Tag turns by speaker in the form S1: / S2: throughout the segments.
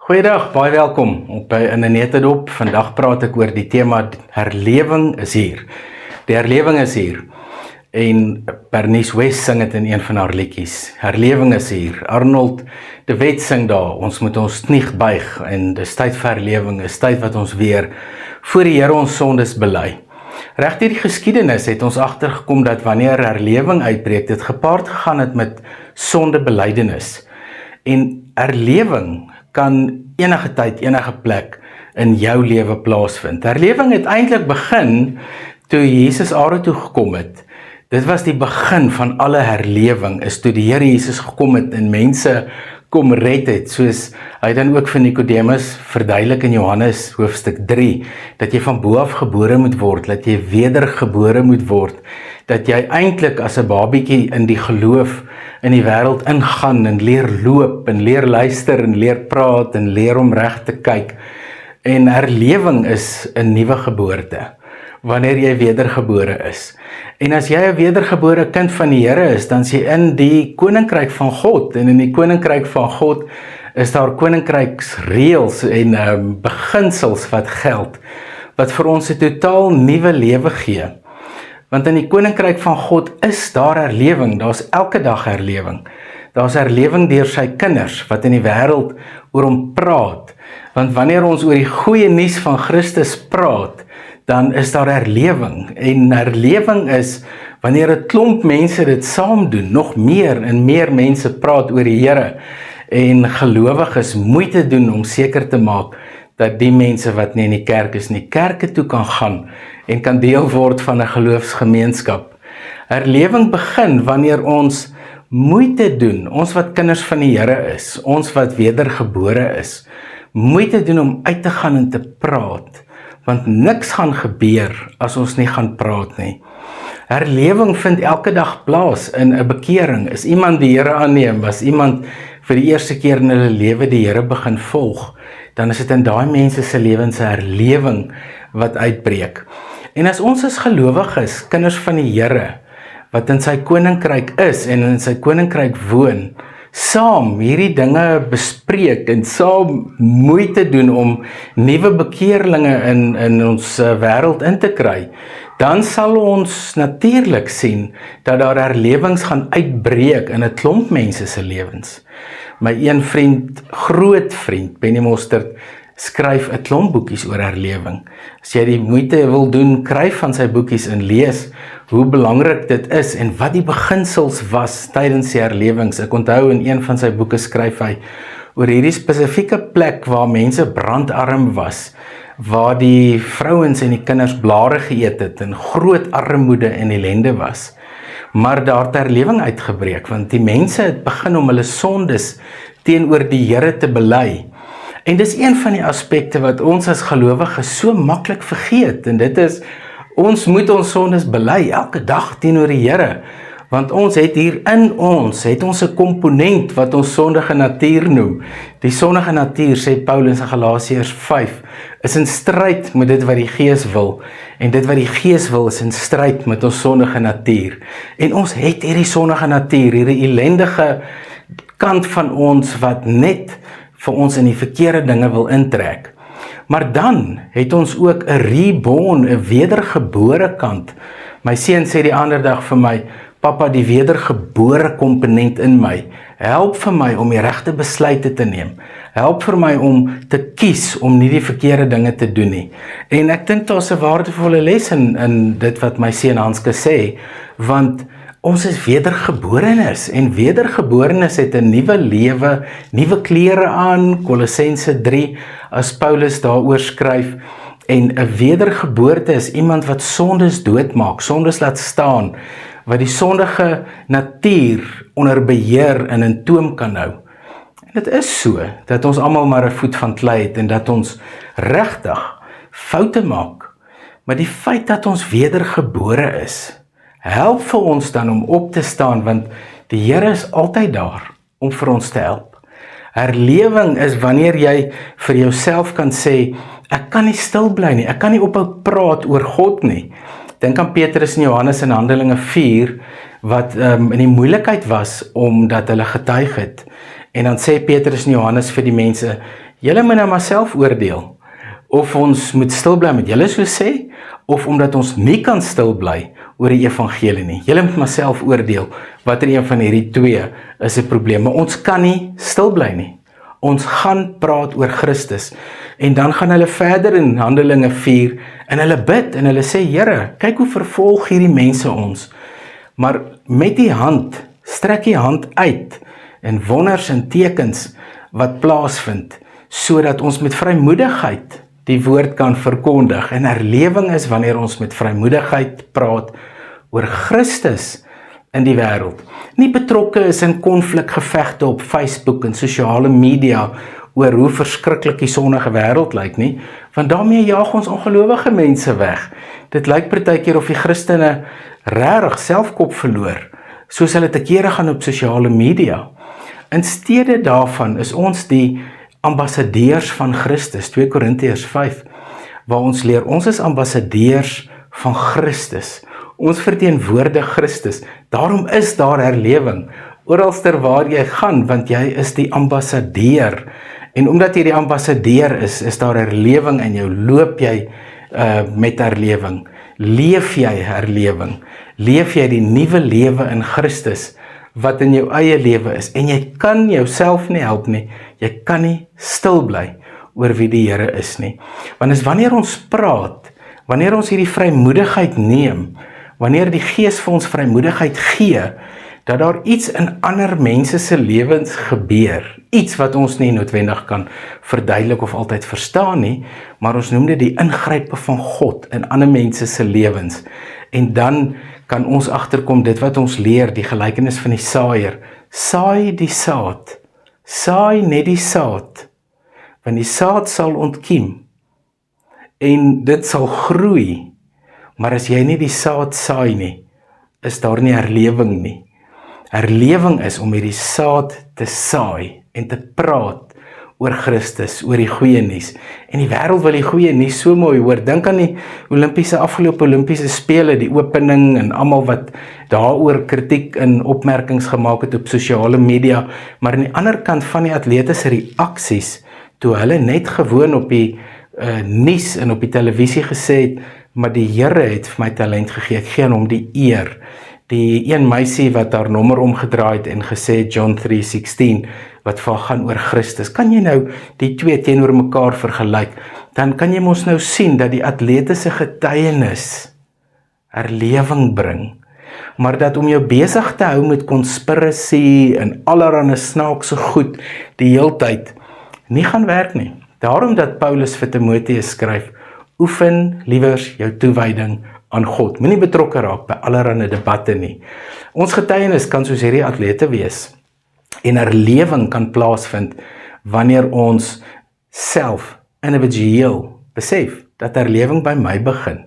S1: Goeiedag, baie welkom op in 'n Netedop. Vandag praat ek oor die tema herlewing is hier. Die herlewing is hier. En Bernice West sing dit in een van haar liedjies. Herlewing is hier. Arnold de Wet sing daar. Ons moet ons knie buig en dis tyd vir herlewing. Is tyd wat ons weer voor die Here ons sondes bely. Reg deur die geskiedenis het ons agtergekom dat wanneer herlewing uitbreek, dit gepaard gegaan het met sondebelydenis. En herlewing kan enige tyd, enige plek in jou lewe plaasvind. Herlewing het eintlik begin toe Jesus aarde toe gekom het. Dit was die begin van alle herlewing, is toe die Here Jesus gekom het en mense kom red het, soos hy dan ook vir Nicodemus verduidelik in Johannes hoofstuk 3, dat jy van bo af gebore moet word, dat jy wedergebore moet word, dat jy eintlik as 'n babietjie in die geloof in die wêreld ingaan en leer loop en leer luister en leer praat en leer om reg te kyk. En herlewing is 'n nuwe geboorte, wanneer jy wedergebore is. En as jy 'n wedergebore kind van die Here is, dan is jy in die koninkryk van God, en in die koninkryk van God is daar koninkryksreëls en beginsels wat geld, wat vir ons 'n totaal nuwe lewe gee. Want in die koninkryk van God is daar herlewing, daar's elke dag herlewing. Daar's herlewing deur sy kinders, wat in die wêreld oor hom praat. Want wanneer ons oor die goeie nuus van Christus praat, dan is daar herlewing. En herlewing is wanneer 'n klomp mense dit saam doen, nog meer en meer mense praat oor die Here, en gelowiges moeite doen om seker te maak dat die mense wat nie in die kerk is nie, kerke toe kan gaan en kan deel word van 'n geloofsgemeenskap. Herlewing begin wanneer ons moeite doen, ons wat kinders van die Here is, ons wat wedergebore is, moeite doen om uit te gaan en te praat, want niks gaan gebeur as ons nie gaan praat nie. Herlewing vind elke dag plaas in 'n bekering. Is iemand die Here aanneem, as iemand vir die eerste keer in hulle lewe die Here begin volg, dan is dit in daai mense se lewens 'n herlewing wat uitbreek. En as ons as gelowiges, kinders van die Here, wat in sy koninkryk is en in sy koninkryk woon, saam hierdie dinge bespreek en saam moeite doen om nuwe bekeerlinge in ons wêreld in te kry, dan sal ons natuurlik sien dat daar herlewings gaan uitbreek in 'n klomp mense se lewens. My een vriend, groot vriend, Benny Mostert, skryf 'n klomp boekies oor herlewing. As jy die moeite wil doen, kry van sy boekies en lees hoe belangrik dit is en wat die beginsels was tydens die herlewings. Ek onthou in een van sy boeke skryf hy oor hierdie spesifieke plek waar mense brandarm was, waar die vrouens en die kinders blare geëet het en groot armoede en ellende was. Maar daar het herlewing uitgebreek, want die mense het begin om hulle sondes teenoor die Here te bely. En dis een van die aspekte wat ons as gelowiges so maklik vergeet, en dit is, ons moet ons sondes bely elke dag teenoor die Here, want ons het hier in ons, het ons 'n komponent wat ons sondige natuur noem. Die sondige natuur, sê Paulus in Galasiërs 5, is in stryd met dit wat die Gees wil, en dit wat die Gees wil is in stryd met ons sondige natuur. En ons het hierdie sondige natuur, hierdie ellendige kant van ons wat net vir ons in die verkeerde dinge wil intrek. Maar dan het ons ook 'n reborn, 'n wedergebore kant. My seun sê die ander dag vir my, "Papa, die wedergebore komponent in my, help vir my om die regte besluite te neem. Help vir my om te kies om nie die verkeerde dinge te doen nie." En ek dink daar's 'n waardevolle les in dit wat my seun Hanske sê, want ons is wedergeborenes, en wedergeborenes het 'n nuwe lewe, nuwe klere aan, Kolossense 3, as Paulus daaroor skryf. En 'n wedergeboorte is iemand wat sondes doodmaak, sondes laat staan, wat die sondige natuur onder beheer en in toom kan hou. En dit is so, dat ons almal maar 'n voet van klei het, en dat ons regtig foute maak. Maar die feit dat ons wedergebore is, help vir ons dan om op te staan, want die Here is altyd daar om vir ons te help. Herlewing is wanneer jy vir jouself kan sê, ek kan nie stil bly nie, ek kan nie ophou praat oor God nie. Dink aan Petrus en Johannes in Handelinge 4, wat in die moeilikheid was, omdat hulle getuig het. En dan sê Petrus en Johannes vir die mense, julle moet nou maar self oordeel, of ons moet stil bly met julle so sê, of omdat ons nie kan stil bly oor die evangelie nie. Julle moet maar self oordeel, watter een van hierdie twee is 'n probleem, maar ons kan nie stil bly nie. Ons gaan praat oor Christus, en dan gaan hulle verder in Handelinge 4, en hulle bid, en hulle sê, Here, kyk hoe vervolg hierdie mense ons, maar met die hand, strek die hand uit, en wonders en tekens wat plaasvind, sodat ons met vrymoedigheid die woord kan verkondig, en herlewing is wanneer ons met vrymoedigheid praat oor Christus in die wêreld. Nie betrokke is in konflikgevegte op Facebook en sosiale media oor hoe verskriklik die sonnige wêreld lyk nie, want daarmee jaag ons ongelowige mense weg. Dit lyk partykeer of die Christene regtig selfkop verloor, soos hulle te kere gaan op sosiale media. In steede daarvan is ons die ambassadeurs van Christus, 2 Korintiërs 5, waar ons leer, ons is ambassadeurs van Christus. Ons verteenwoordig Christus. Daarom is daar herlewing oralster waar jy gaan, want jy is die ambassadeur. En omdat jy die ambassadeur is daar herlewing in jou. Loop jy met herlewing? Leef jy herlewing? Leef jy die nuwe lewe in Christus wat in jou eie lewe is? En jy kan jouself nie help nie. Jy kan nie stil bly oor wie die Here is nie. Want is wanneer ons praat, wanneer ons hierdie vrymoedigheid neem, wanneer die Gees vir ons vrymoedigheid gee, dat daar iets in ander mense se lewens gebeur, iets wat ons nie noodwendig kan verduidelik of altyd verstaan nie, maar ons noem dit die ingrype van God in ander mense se lewens. En dan kan ons agterkom dit wat ons leer, die gelykenis van die saaier. Saai die saad, saai net die saad, want die saad sal ontkiem, en dit sal groei, maar as jy nie die saad saai nie, is daar nie herlewing nie. Herlewing is om hierdie saad te saai en te praat oor Christus, oor die goeie nuus. En die wêreld wil die goeie nuus so mooi hoor. Dink aan die afgelope Olimpiese spele, die opening en almal wat daaroor kritiek en opmerkings gemaak het op sosiale media, maar aan die ander kant van die atlete se reaksies, toe hulle net gewoon op die nuus en op die televisie gesê het, maar die Here het vir my talent gegee, ek gee aan hom die eer. Die een meisie wat haar nommer omgedraai het en gesê John 3:16, wat vir haar gaan oor Christus. Kan jy nou die twee teenoor mekaar vergelyk? Dan kan jy mos nou sien dat die atlete se getuienis herlewing bring. Maar dat om jou besig te hou met konspirasie en allerlei snaakse goed die heeltyd nie gaan werk nie. Daarom dat Paulus vir Timoteus skryf, oefen liewers jou toewyding aan God. Moenie betrokke raak by allerlei debatte nie. Ons getuienis kan soos hierdie atlete wees. En herlewing kan plaasvind wanneer ons self individueel besef dat herlewing by my begin.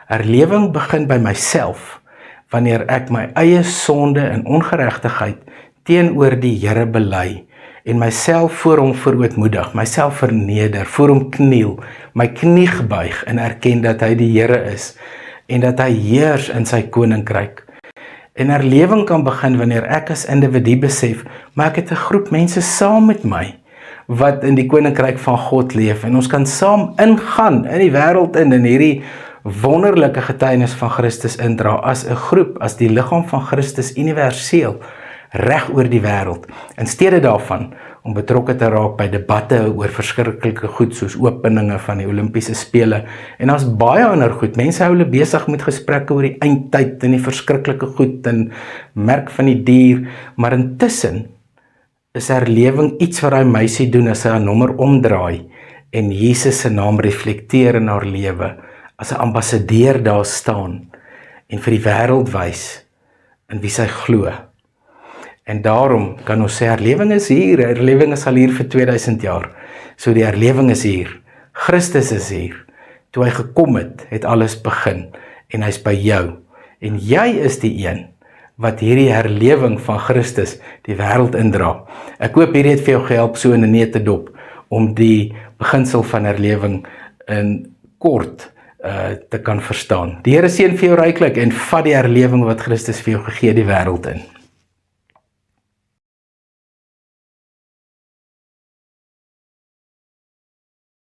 S1: Herlewing begin by myself wanneer ek my eie sonde en ongeregtigheid teenoor die Here bely en myself voor hom verootmoedig, myself verneder, voor hom kniel, my knie buig en erken dat hy die Here is en dat hy heers in sy koninkryk. En herlewing kan begin wanneer ek as individu besef, maar ek het 'n groep mense saam met my wat in die koninkryk van God leef en ons kan saam ingaan in die wêreld in hierdie wonderlike getuienis van Christus indra as 'n groep, as die liggaam van Christus universeel reg oor die wêreld. In steede daarvan om betrokke te raak by debatte oor verskriklike goed soos openinge van die Olimpiese spele en daar's baie ander goed. Mense hou hulle besig met gesprekke oor die eindtyd en die verskriklike goed en merk van die dier, maar intussen is herlewing iets wat daai meisie doen as sy haar nommer omdraai en Jesus se naam reflekteer in haar lewe, as 'n ambassadeur daar staan en vir die wêreld wys in wie sy glo. En daarom kan ons sê herlewing is hier, herlewing is al hier vir 2000 jaar. So die herlewing is hier. Christus is hier. Toe hy gekom het, het alles begin en hy's by jou. En jy is die een wat hierdie herlewing van Christus die wêreld indra. Ek hoop hierdie het vir jou gehelp so in 'n neutedop om die beginsel van herlewing in kort te kan verstaan. Die Here seën vir jou ryklik en vat die herlewing wat Christus vir jou gegee die wêreld in.